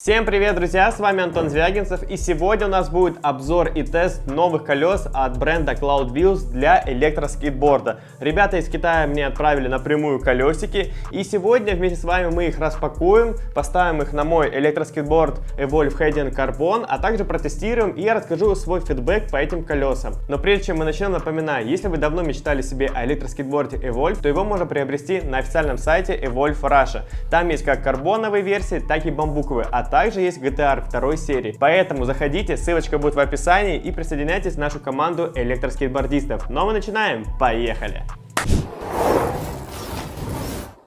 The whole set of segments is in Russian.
Всем привет, друзья! С вами Антон Звягинцев, и сегодня у нас будет обзор и тест новых колес от бренда Cloud Wheels для электроскейтборда. Ребята из Китая мне отправили напрямую колесики, и сегодня вместе с вами мы их распакуем, поставим их на мой электроскейтборд Evolve Hedin Carbon, а также протестируем, и я расскажу свой фидбэк по этим колесам. Но прежде чем мы начнем, напоминаю, если вы давно мечтали себе о электроскейтборде Evolve, то его можно приобрести на официальном сайте Evolve Russia. Там есть как карбоновые версии, так и бамбуковые, а также есть GTR второй серии. Поэтому заходите, ссылочка будет в описании, и присоединяйтесь в нашу команду электроскейтбордистов. Ну а мы начинаем. Поехали!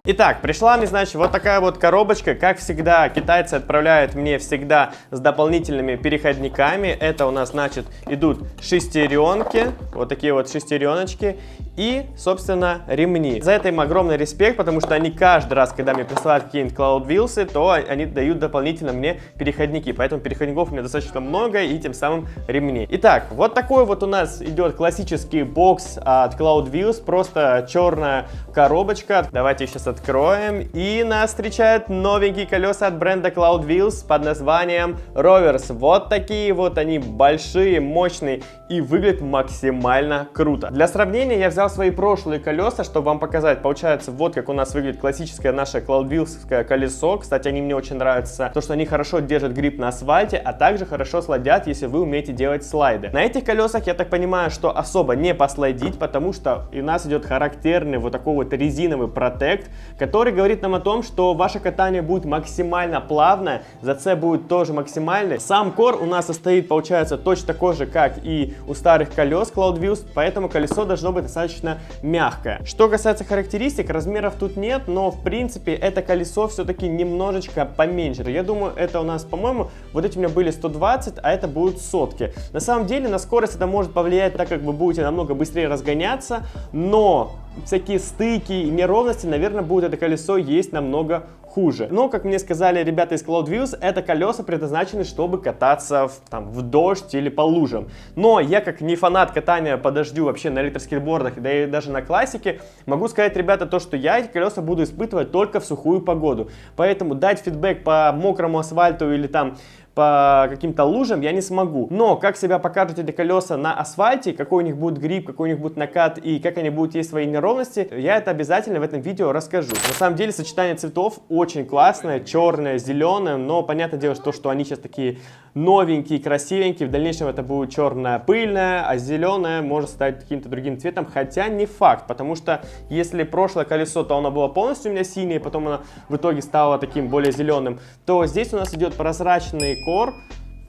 Итак, пришла мне, значит, вот такая вот коробочка. Как всегда, китайцы отправляют мне всегда с дополнительными переходниками. Это у нас, значит, идут шестеренки, вот такие вот шестереночки и, собственно, ремни. За это им огромный респект, потому что они каждый раз, когда мне присылают какие-нибудь Cloud Wheels, то они дают дополнительно мне переходники. Поэтому переходников у меня достаточно много, и тем самым ремни. Итак, вот такой вот у нас идет классический бокс от Cloud Wheels. Просто черная коробочка. Давайте сейчас откроем, и нас встречают новенькие колеса от бренда Cloud Wheels под названием Rovers. Вот такие вот они, большие, мощные, и выглядят максимально круто. Для сравнения я взял свои прошлые колеса, чтобы вам показать. Получается, вот как у нас выглядит классическое наше Cloud Wheels колесо. Кстати, они мне очень нравятся, то что они хорошо держат грипп на асфальте, а также хорошо слайдят, если вы умеете делать слайды. На этих колесах, я так понимаю, что особо не послайдить, потому что у нас идет характерный вот такой вот резиновый протект, который говорит нам о том, что ваше катание будет максимально плавное, зацеп будет тоже максимальный. Сам кор у нас состоит, получается, точно такой же, как и у старых колес Cloud Wheels, поэтому колесо должно быть достаточно мягкое. Что касается характеристик, размеров тут нет, но в принципе это колесо все-таки немножечко поменьше. Я думаю, это у нас, по-моему, вот эти у меня были 120, а это будут сотки. На самом деле на скорость это может повлиять, так как вы будете намного быстрее разгоняться, но всякие стыки и неровности, наверное, будет это колесо есть намного хуже. Но, как мне сказали ребята из Cloud Wheels, это колеса предназначены, чтобы кататься в дождь или по лужам. Но я, как не фанат катания по дождю вообще на электроскейтбордах, да и даже на классике, могу сказать, ребята, то, что я эти колеса буду испытывать только в сухую погоду. Поэтому дать фидбэк по мокрому асфальту или там по каким-то лужам я не смогу. Но как себя покажут эти колеса на асфальте, какой у них будет грипп, какой у них будет накат и как они будут есть свои неровности, я это обязательно в этом видео расскажу. На самом деле сочетание цветов очень классное, черное, зеленое, но понятное дело, что они сейчас такие новенькие, красивенькие, в дальнейшем это будет черное пыльное, а зеленое может стать каким-то другим цветом, хотя не факт, потому что если прошлое колесо, то оно было полностью у меня синее, потом оно в итоге стало таким более зеленым, то здесь у нас идет прозрачный кор,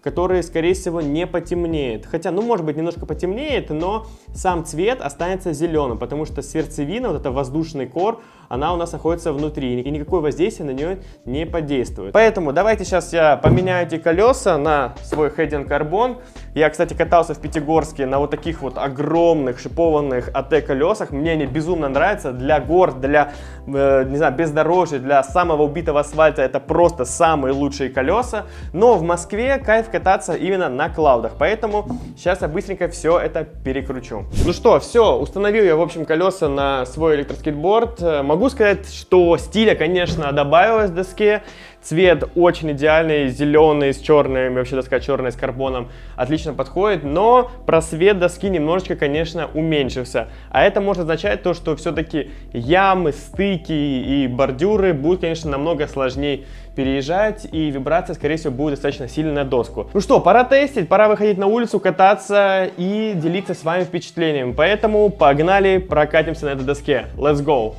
который, скорее всего, не потемнеет. Хотя, ну, может быть, немножко потемнеет, но сам цвет останется зеленым, потому что сердцевина, вот это воздушный кор, она у нас находится внутри, и никакое воздействие на нее не подействует. Поэтому давайте сейчас я поменяю эти колеса на свой Hedin Carbon. Я, кстати, катался в Пятигорске на вот таких вот огромных шипованных АТ колесах. Мне они безумно нравятся. Для гор, для, не знаю, бездорожья, для самого убитого асфальта это просто самые лучшие колеса. Но в Москве кайф кататься именно на клаудах. Поэтому сейчас я быстренько все это перекручу. Ну что, все, установил я, в общем, колеса на свой электроскейтборд. Могу сказать, что стиля, конечно, добавилось в доске. Цвет очень идеальный, зеленый с черным, вообще доска черная с карбоном отлично подходит, но просвет доски немножечко, конечно, уменьшился. А это может означать то, что все-таки ямы, стыки и бордюры будут, конечно, намного сложнее переезжать, и вибрация, скорее всего, будет достаточно сильная на доску. Ну что, пора тестить, пора выходить на улицу, кататься и делиться с вами впечатлениями. Поэтому погнали, прокатимся на этой доске. Let's go!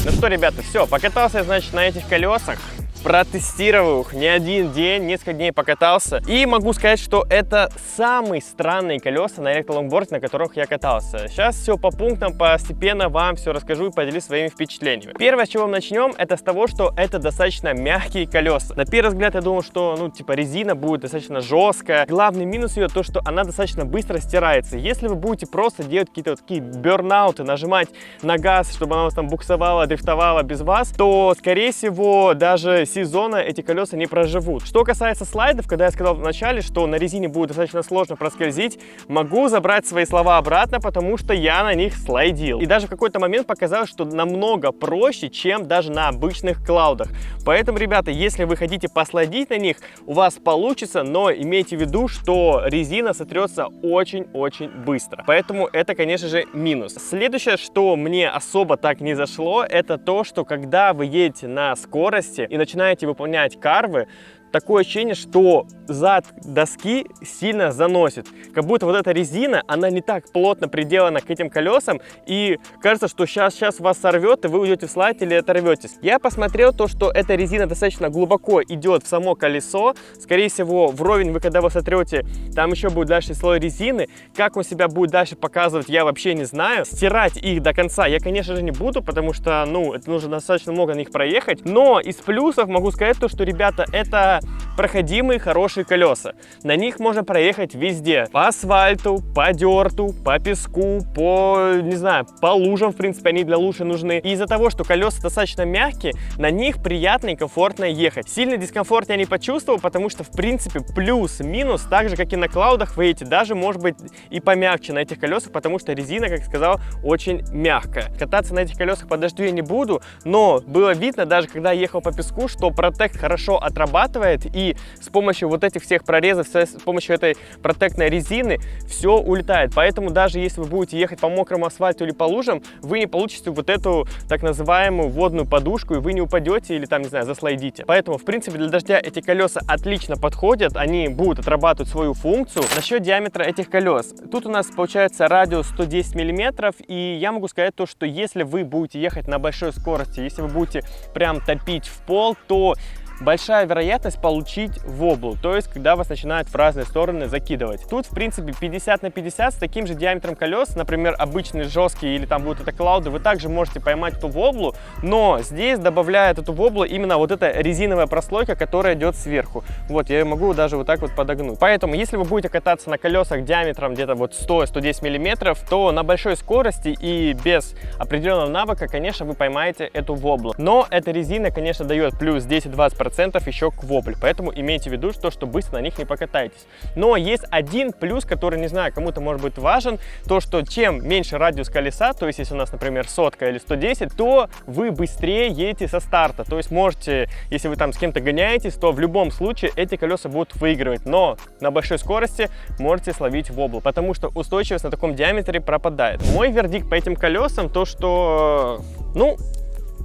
Ну что, ребята, все, покатался я, значит, на этих колесах. Протестировал их не один день, несколько дней покатался. И могу сказать, что это самые странные колеса на электролонгборде, на которых я катался. Сейчас все по пунктам, постепенно вам все расскажу и поделюсь своими впечатлениями. Первое, с чего мы начнем, это с того, что это достаточно мягкие колеса. На первый взгляд я думал, что, ну, типа, резина будет достаточно жесткая. Главный минус ее то, что она достаточно быстро стирается. Если вы будете просто делать какие-то вот такие бернауты, нажимать на газ, чтобы она вас там буксовала, дрифтовала без вас, то, скорее всего, даже сезона эти колеса не проживут. Что касается слайдов, когда я сказал в начале, что на резине будет достаточно сложно проскользить, могу забрать свои слова обратно, потому что я на них слайдил. И даже в какой-то момент показалось, что намного проще, чем даже на обычных клаудах. Поэтому, ребята, если вы хотите послайдить на них, у вас получится, но имейте в виду, что резина сотрется очень-очень быстро. Поэтому это, конечно же, минус. Следующее, что мне особо так не зашло, это то, что когда вы едете на скорости и начинаете выполнять карвы, такое ощущение, что зад доски сильно заносит. Как будто вот эта резина, она не так плотно приделана к этим колесам, и кажется, что сейчас вас сорвет, и вы уйдете в слайд или оторветесь. Я посмотрел то, что эта резина достаточно глубоко идет в само колесо. Скорее всего, вровень вы, когда вы сотрете, там еще будет дальше слой резины. Как он себя будет дальше показывать, я вообще не знаю. Стирать их до конца я, конечно же, не буду, потому что, ну, это нужно достаточно много на них проехать. Но из плюсов могу сказать то, что, ребята, это проходимые хорошие колеса. На них можно проехать везде. По асфальту, по дерту, по песку, по, не знаю, по лужам, в принципе, они для лужи нужны. И из-за того, что колеса достаточно мягкие, на них приятно и комфортно ехать. Сильный дискомфорт я не почувствовал, потому что, в принципе, плюс-минус, так же, как и на клаудах, вы едете, даже, может быть, и помягче на этих колесах, потому что резина, как я сказал, очень мягкая. Кататься на этих колесах по дождю я не буду, но было видно, даже когда я ехал по песку, что Protect хорошо отрабатывает, и с помощью вот этих всех прорезов, с помощью этой протектной резины все улетает. Поэтому даже если вы будете ехать по мокрому асфальту или по лужам, вы не получите вот эту так называемую водную подушку, и вы не упадете или там, не знаю, заслайдите. Поэтому, в принципе, для дождя эти колеса отлично подходят, они будут отрабатывать свою функцию. Насчет диаметра этих колес. Тут у нас получается радиус 110 мм, и я могу сказать то, что если вы будете ехать на большой скорости, если вы будете прям топить в пол, то большая вероятность получить воблу, то есть когда вас начинают в разные стороны закидывать. Тут, в принципе, 50 на 50 с таким же диаметром колес, например, обычные жесткие или там будут это клауды, вы также можете поймать эту воблу, но здесь добавляет эту воблу именно вот эта резиновая прослойка, которая идет сверху. Вот, я ее могу даже вот так вот подогнуть. Поэтому, если вы будете кататься на колесах диаметром где-то вот 100-110 мм, то на большой скорости и без определенного навыка, конечно, вы поймаете эту воблу. Но эта резина, конечно, дает плюс 10-20% еще к вобле, поэтому имейте в виду, что быстро на них не покатаетесь. Но есть один плюс, который, не знаю, кому-то может быть важен, то, что чем меньше радиус колеса, то есть если у нас, например, 100 или 110, то вы быстрее едете со старта, то есть можете, если вы там с кем-то гоняетесь, то в любом случае эти колеса будут выигрывать, но на большой скорости можете словить воблу, потому что устойчивость на таком диаметре пропадает. Мой вердикт по этим колесам, то, что, ну,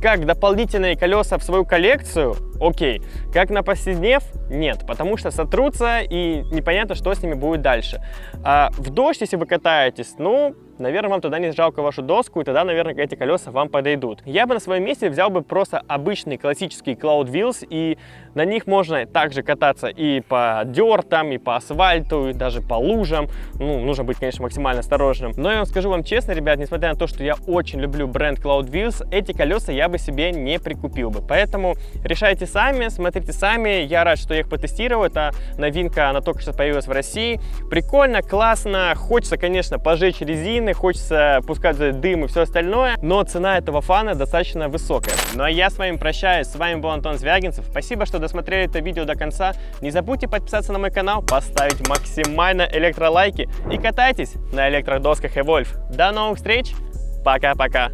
как дополнительные колеса в свою коллекцию, окей. Как на повседнев, нет, потому что сотрутся и непонятно, что с ними будет дальше. А в дождь, если вы катаетесь, ну, наверное, вам тогда не жалко вашу доску, и тогда, наверное, эти колеса вам подойдут. Я бы на своем месте взял бы просто обычный классический Cloud Wheels, и на них можно также кататься и по дертам, и по асфальту, и даже по лужам. Ну, нужно быть, конечно, максимально осторожным. Но я вам скажу вам честно, ребят, несмотря на то, что я очень люблю бренд Cloud Wheels, эти колеса я бы себе не прикупил бы. Поэтому решайте сами, смотрите сами. Я рад, что я их потестировал. Это новинка, она только что появилась в России. Прикольно, классно. Хочется, конечно, пожечь резины, хочется пускать дым и все остальное, но цена этого фана достаточно высокая. Ну а я с вами прощаюсь. С вами был Антон Звягинцев. Спасибо, что досмотрели это видео до конца. Не забудьте подписаться на мой канал, поставить максимально электролайки и катайтесь на электродосках Evolve. До новых встреч. Пока-пока.